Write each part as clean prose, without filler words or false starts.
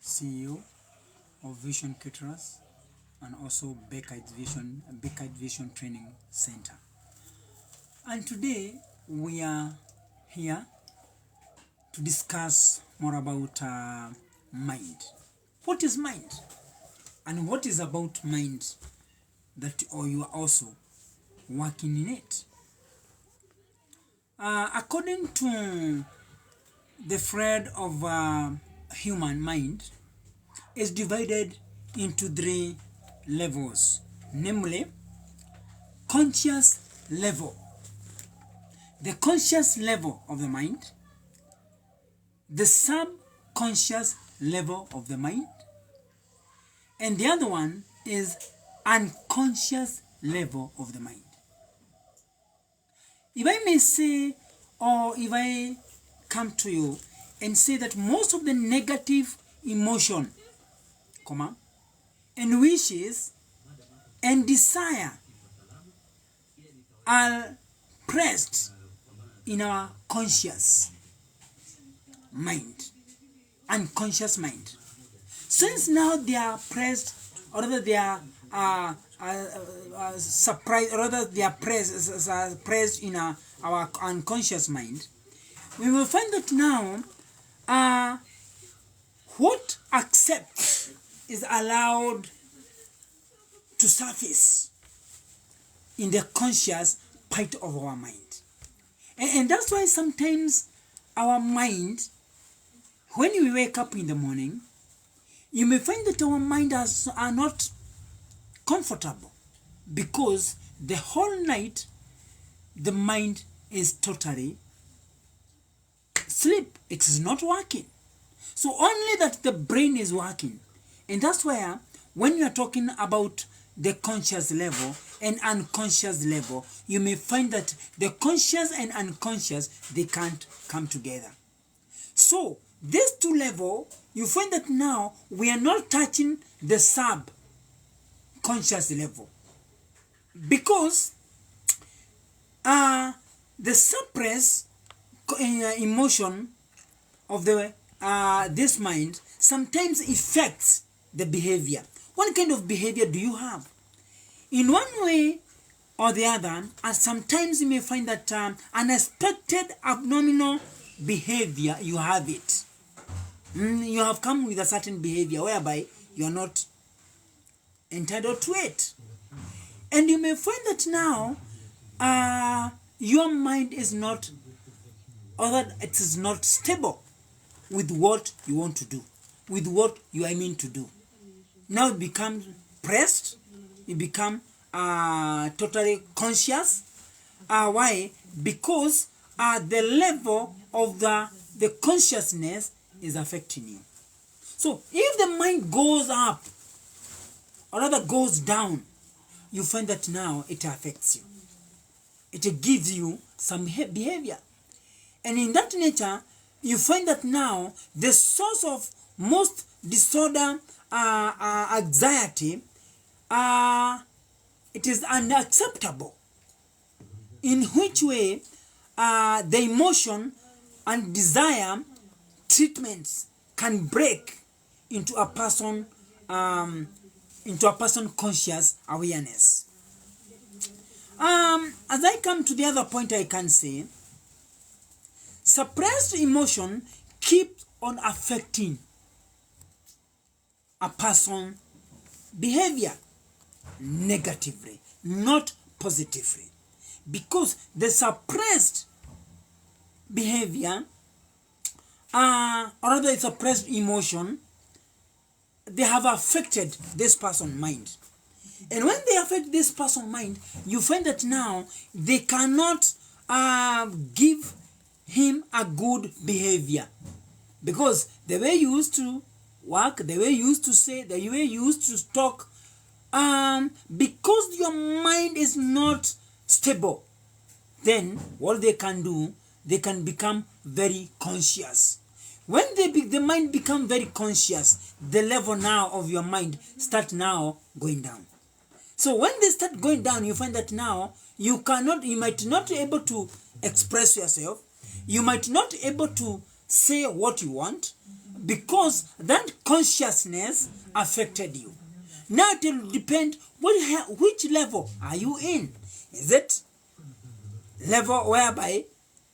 CEO of Vision Caterers and also Beckite Vision Training Center. And today we are here to discuss more about mind. What is mind? And what is about mind that or you are also working in it? According to the thread of human mind is divided into 3 levels, namely conscious level, the conscious level of the mind, the subconscious level of the mind, and the other one is unconscious level of the mind. If I may say, or if I come to you and say that most of the negative emotion, and wishes and desire are pressed in our conscious mind, unconscious mind. Since now they are pressed, or rather they are surprised, or rather they are pressed in our unconscious mind, we will find that now what accepts is allowed to surface in the conscious part of our mind. And that's why sometimes our mind, when we wake up in the morning, you may find that our mind are not comfortable because the whole night the mind is totally asleep. It is not working. So only that the brain is working. And that's where when you are talking about the conscious level and unconscious level, you may find that the conscious and unconscious, they can't come together. So these 2 levels, you find that now we are not touching the subconscious level, because the suppressed emotion of the this mind sometimes affects the behavior. What kind of behavior do you have? In one way or the other, and sometimes you may find that unexpected abnormal behavior, you have it. You have come with a certain behavior whereby you are not entitled to it. And you may find that now your mind is not, or that it is not stable with what you want to do, with what you are aiming to do. Now it becomes pressed, you become totally conscious. Why? Because the level of the consciousness is affecting you. So if the mind goes up, or rather goes down, you find that now it affects you. It gives you some behavior. And in that nature, you find that now the source of most disorder, anxiety, it is unacceptable. In which way the emotion and desire treatments can break into a person conscious awareness. As I come to the other point, I can say suppressed emotion keeps on affecting a person's behavior negatively, not positively, because the suppressed behavior, or rather suppressed emotion, they have affected this person's mind. And when they affect this person's mind, you find that now they cannot give him a good behavior, because the way you used to work, the way you used to say, the way you used to talk, because your mind is not stable, then what they can do, they can become very conscious. When the mind become very conscious, the level now of your mind start now going down. So when they start going down, you find that now you might not be able to express yourself. You might not be able to say what you want, because that consciousness affected you. Now it will depend which level are you in. Is it level whereby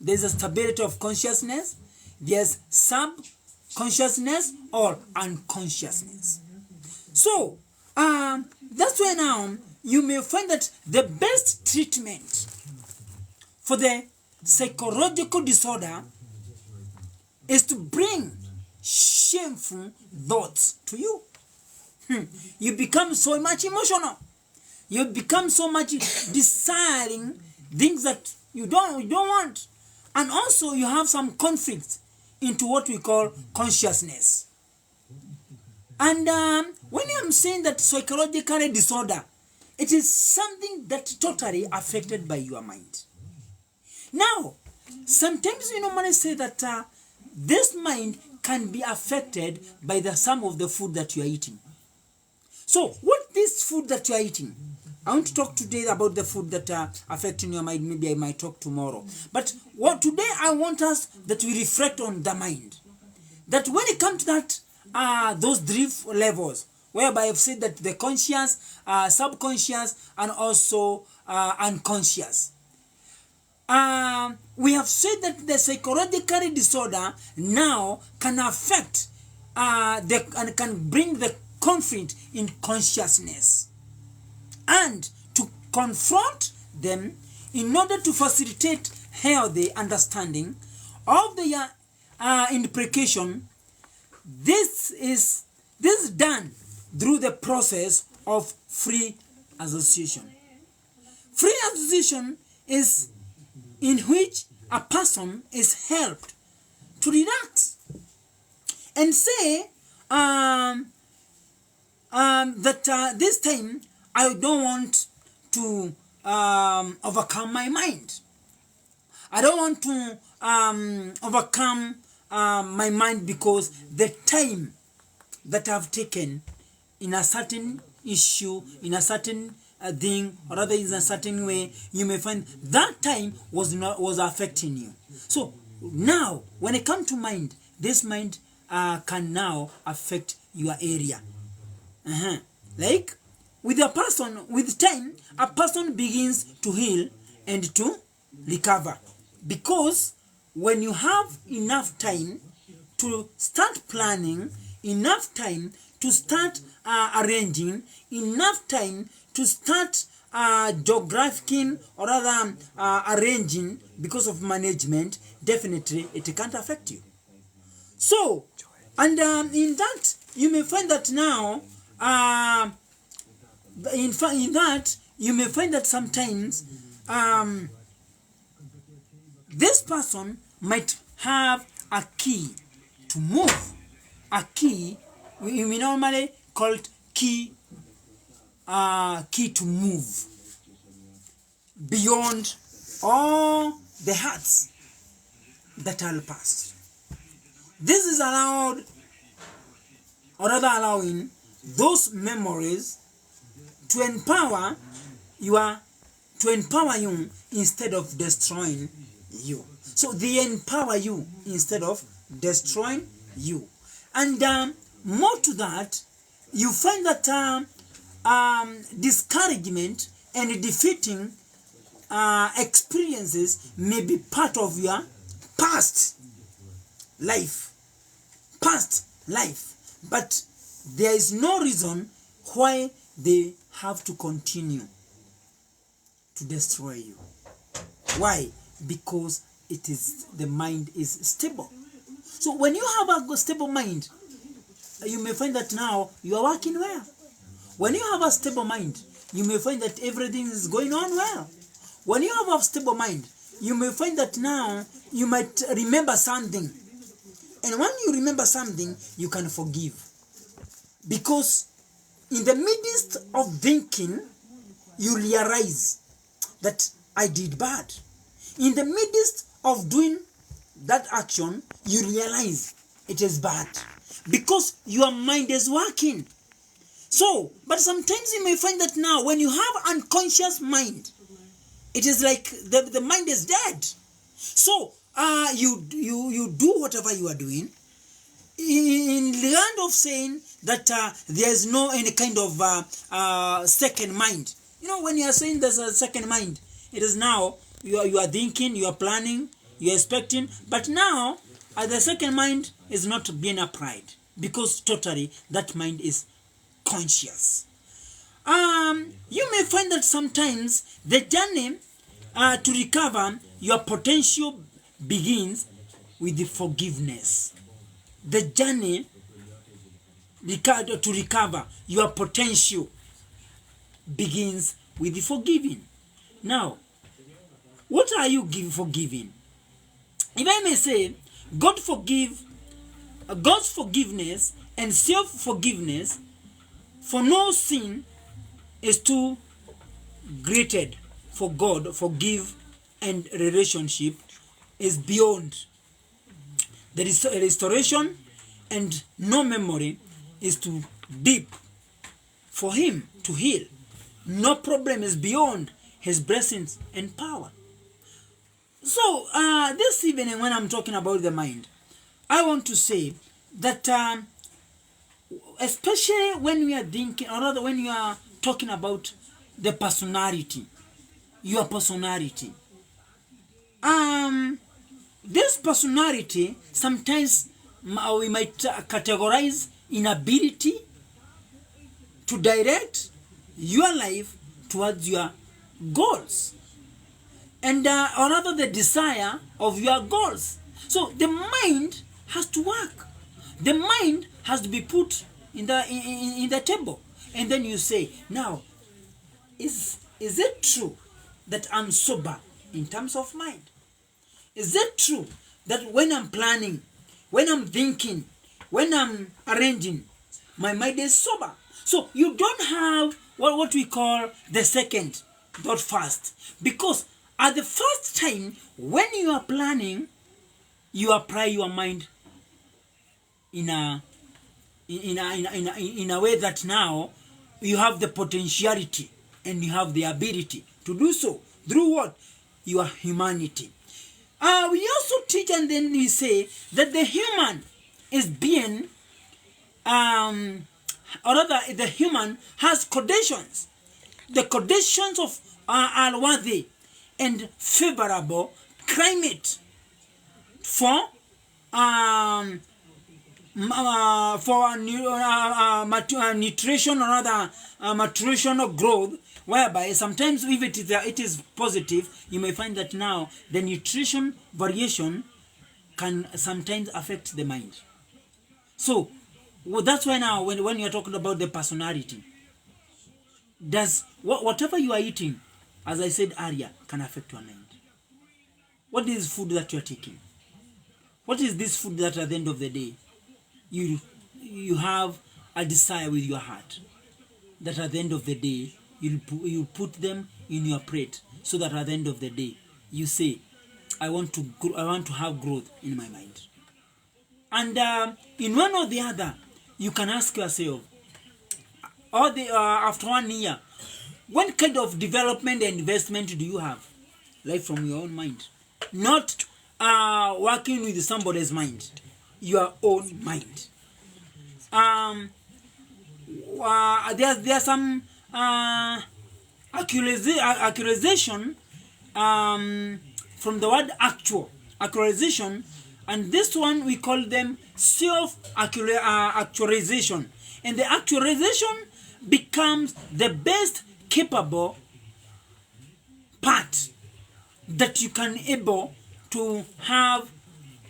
there's a stability of consciousness, there's subconsciousness or unconsciousness? So that's why now you may find that the best treatment for the psychological disorder is to bring shameful thoughts to you. You become so much emotional. You become so much desiring things that you don't want. And also you have some conflict into what we call consciousness. And when I'm saying that psychological disorder, it is something that totally affected by your mind. Now, sometimes we normally say that this mind can be affected by the some of the food that you are eating. So, what this food that you are eating? I want to talk today about the food that are affecting your mind. Maybe I might talk tomorrow. But what today I want us that we reflect on the mind. That when it comes to that, those three levels, whereby I've said that the conscious, subconscious, and also unconscious. We have said that the psychological disorder now can affect and can bring the conflict in consciousness, and to confront them in order to facilitate healthy understanding of the implication. This is done through the process of free association. Free association is in which a person is helped to relax and say that this time I don't want to overcome my mind. I don't want to overcome my mind because the time that I've taken in a certain issue, in a certain thing, or rather in a certain way, you may find that time was affecting you. So now, when it comes to mind, this mind can now affect your area. Like with a person, with time, a person begins to heal and to recover, because when you have enough time to start planning, enough time to start arranging, enough time to start geographically or rather arranging because of management, definitely it can't affect you. So, and in that, you may find that now, in that, you may find that sometimes this person might have a key to move. A key, we normally call it key to move beyond all the hurts that are past. This is allowed, or rather allowing those memories to empower you instead of destroying you. So they empower you instead of destroying you. And more to that, you find that discouragement and defeating experiences may be part of your past life, but there is no reason why they have to continue to destroy you. Why? Because the mind is stable. So when you have a stable mind, you may find that now you are working well. When you have a stable mind, you may find that everything is going on well. When you have a stable mind, you may find that now you might remember something. And when you remember something, you can forgive. Because in the midst of thinking, you realize that I did bad. In the midst of doing that action, you realize it is bad. Because your mind is working. So, but sometimes you may find that now when you have unconscious mind, it is like the mind is dead. So, you do whatever you are doing. in the land of saying that there is no any kind of second mind. You know, when you are saying there's a second mind, it is now you are thinking, you are planning, you are expecting, but now the second mind is not being applied because totally that mind is conscious. You may find that sometimes the journey to recover your potential begins with the forgiveness. The journey to recover your potential begins with the forgiving. Now, what are you forgiving? If I may say, God's forgiveness and self-forgiveness for no sin is too greater for God. Forgive and relationship is beyond. The restoration and no memory is too deep for him to heal. No problem is beyond his blessings and power. So this evening when I'm talking about the mind, I want to say that especially when we are thinking, or rather when you are talking about the personality, your personality. This personality, sometimes we might categorize inability to direct your life towards your goals, and or rather the desire of your goals. So the mind has to work. The mind has to be put in the table, and then you say, now, is it true that I'm sober in terms of mind? Is it true that when I'm planning, when I'm thinking, when I'm arranging, my mind is sober? So you don't have what we call the second, not first. Because at the first time, when you are planning, you apply your mind in a way that now you have the potentiality and you have the ability to do so. Through what? Your humanity. We also teach, and then we say that the human is being, or rather the human has conditions. The conditions of are worthy and favorable climate for nutrition, or rather maturation or growth, whereby sometimes if it is positive, you may find that now the nutrition variation can sometimes affect the mind. So that's why now when you're talking about the personality, does whatever you are eating, as I said earlier, can affect your mind. What is food that you're taking? What is this food that at the end of the day you have a desire with your heart, that at the end of the day you put them in your plate, so that at the end of the day you say, I want to have growth in my mind. And in one or the other, you can ask yourself, after 1 year, what kind of development and investment do you have? Like from your own mind, not working with somebody's mind, your own mind. There's some accusation from the word actualization, and this one we call them self-actualization. And the actualization becomes the best capable part that you can able to have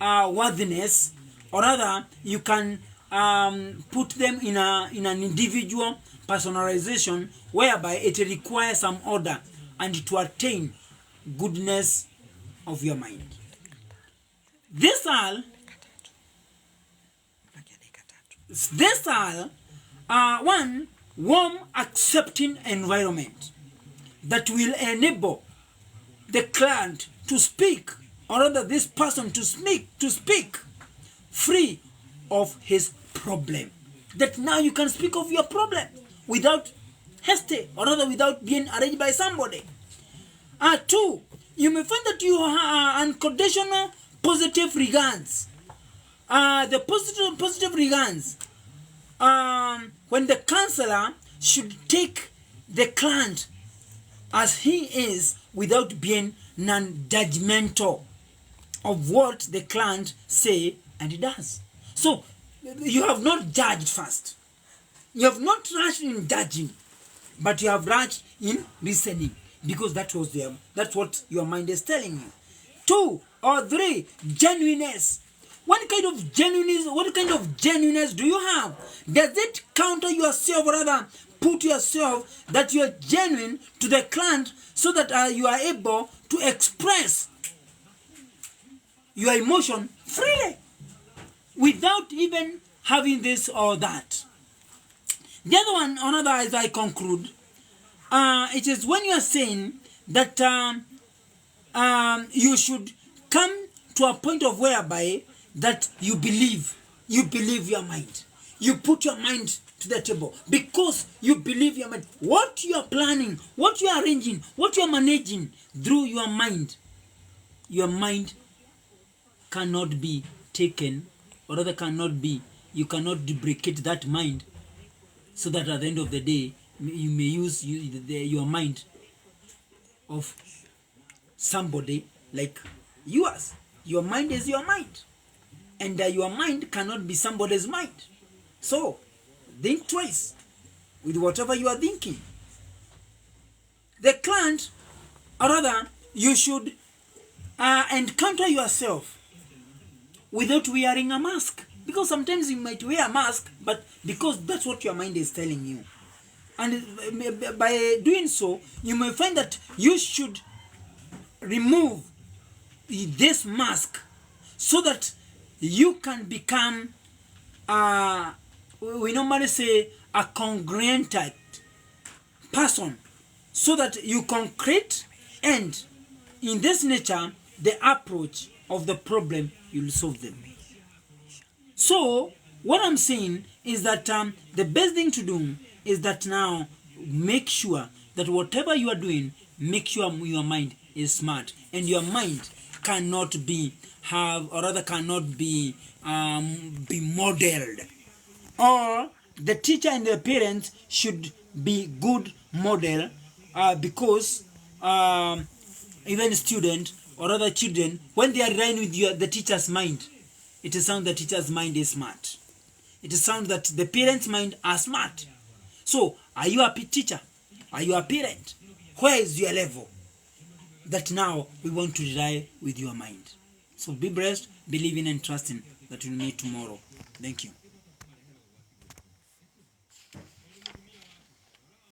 worthiness, or rather you can put them in an individual personalization, whereby it requires some order and to attain goodness of your mind. These are one warm, accepting environment that will enable the client to speak, or rather this person to speak free of his problem. That now you can speak of your problem without haste, or rather without being arranged by somebody. Two, you may find that you have unconditional positive regards the positive regards. When the counselor should take the client as he is without being non-judgmental of what the client say and he does. So you have not judged first. You have not rushed in judging, but you have rushed in listening, because that's what your mind is telling you. 2 or 3, genuineness. What kind of genuineness do you have? Does it counter yourself, or rather put yourself that you are genuine to the client, so that you are able to express your emotion freely without even having this or that? The other one, another, as I conclude, it is when you are saying that you should come to a point of whereby that you believe your mind. You put your mind to the table because you believe your mind. What you are planning, what you are arranging, what you are managing through your mind cannot be taken, or rather you cannot duplicate that mind, so that at the end of the day you may use your mind of somebody like yours. Your mind is your mind, and your mind cannot be somebody's mind. So think twice with whatever you are thinking. The client, or rather, you should encounter yourself without wearing a mask, because sometimes you might wear a mask, but because that's what your mind is telling you. And by doing so, you may find that you should remove this mask so that you can become, we normally say, a congruent person, so that you concrete, and in this nature, the approach of the problem, you'll solve them. So what I'm saying is that the best thing to do is that now make sure that whatever you are doing, make sure your mind is smart, and your mind cannot be modeled, or the teacher and the parents should be good model, because even student or other children, when they are relying with the teacher's mind, it is sound the teacher's mind is smart. It is sound that the parent's mind are smart. So, are you a teacher? Are you a parent? Where is your level? That now we want to rely with your mind. So be blessed, believing and trusting that we'll meet tomorrow. Thank you.